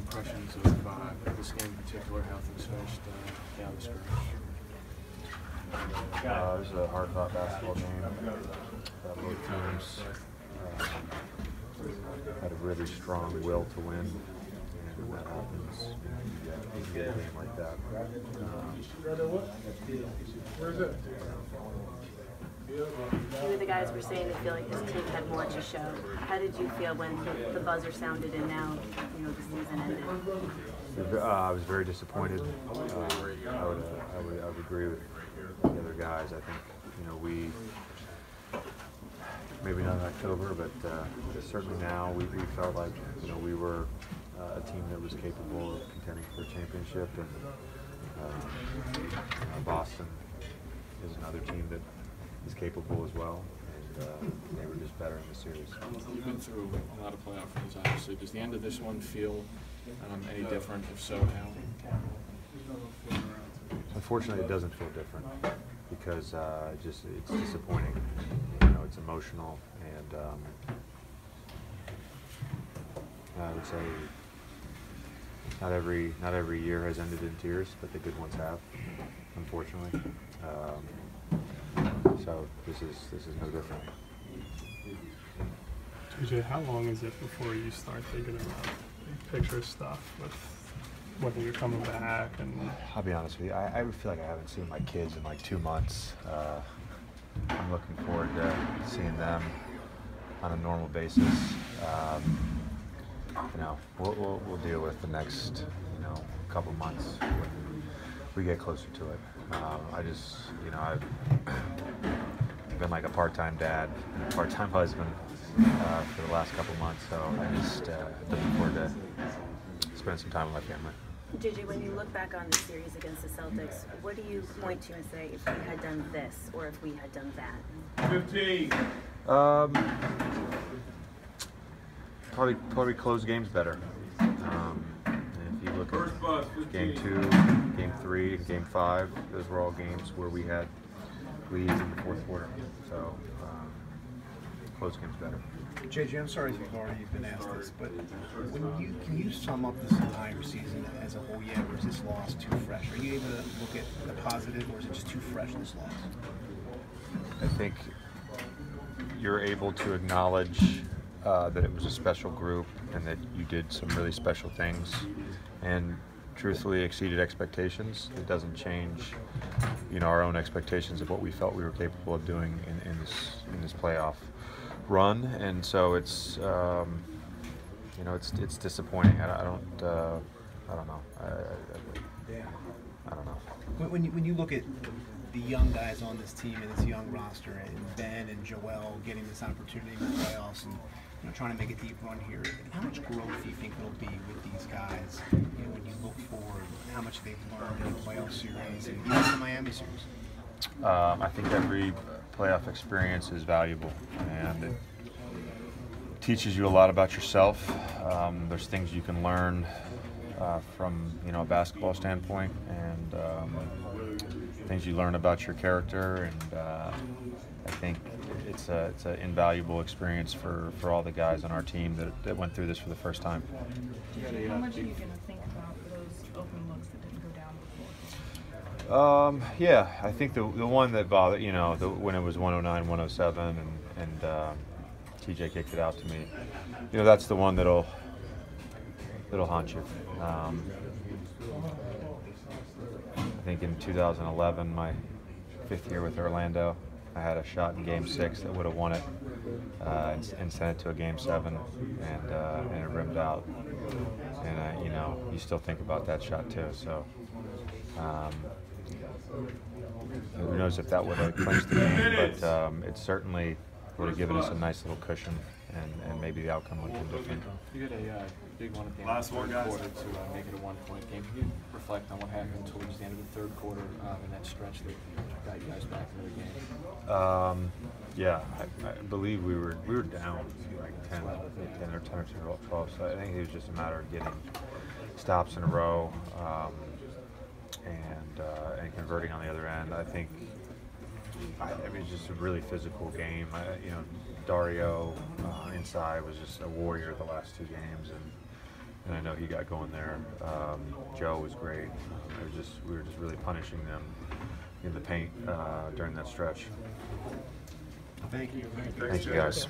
impressions of this game in particular, how things finished down the stretch? It was a hard-fought basketball game. Both teams had a really strong will to win, and when that happens, you get a game like that. Few of the guys were saying they feel like this team had more to show. How did you feel when the buzzer sounded and now, the season ended? I was very disappointed. I would agree with the other guys. I think we maybe not in October, but certainly now we felt like we were a team that was capable of contending for a championship, and Boston is another team that is capable as well, and they were just better in the series. You've been through a lot of playoff runs, obviously. Does the end of this one feel any different? If so, how? Unfortunately, it doesn't feel different because it's disappointing. It's emotional, and I would say not every year has ended in tears, but the good ones have, unfortunately. So this is no different. TJ, how long is it before you start thinking about picture stuff with whether you're coming back? And I'll be honest with you, I feel like I haven't seen my kids in like 2 months. I'm looking forward to seeing them on a normal basis. We'll deal with the next couple months when we get closer to it. I've been like a part-time dad and a part-time husband for the last couple months, so I just looking forward to spend some time with my family. JJ, when you look back on the series against the Celtics, what do you point to and say, if we had done this or if we had done that? 15. Probably close games better. If you look at Game 2, Game 3, and Game 5, those were all games where we had leads in the fourth quarter. So close games better. JJ, I'm sorry if you've already been asked this, but can you sum up this entire season as a whole yet, or is this loss too fresh? Are you able to look at the positive, or is it just too fresh, this loss? I think you're able to acknowledge that it was a special group and that you did some really special things and truthfully exceeded expectations. It doesn't change, our own expectations of what we felt we were capable of doing in this playoff run, and so it's it's disappointing. I don't know. I don't know. When you look at the young guys on this team and this young roster, and Ben and Joel getting this opportunity in the playoffs, and trying to make a deep run here, how much growth do you think it'll be with these guys? When you look forward, how much they've learned in the playoff series and even the Miami series. I think every playoff experience is valuable, and it teaches you a lot about yourself. There's things you can learn from a basketball standpoint, and things you learn about your character, and I think it's an invaluable experience for all the guys on our team that went through this for the first time. How much are you going to think about those open looks that didn't go down before? Yeah, I think the one that bothered, when it was 109, 107, and TJ kicked it out to me, that's the one that'll haunt you. I think in 2011, my 5th year with Orlando, I had a shot in Game 6 that would have won it and sent it to a Game 7, and it rimmed out. And you still think about that shot too. So who knows if that would have clinched the game, but it certainly would have given us a nice little cushion, and maybe the outcome would have been different. You had a big one at the end of the third quarter to make it a one-point game. Can you reflect on what happened towards the end of the third quarter in that stretch that got you guys back into the game? Yeah, I believe we were down like 10 or 12, so I think it was just a matter of getting stops in a row and converting on the other end. I think it's just a really physical game. Dario inside was just a warrior the last 2 games, and I know he got going there. Joe was great. We were just really punishing them in the paint during that stretch. Thank you. Thank you, guys.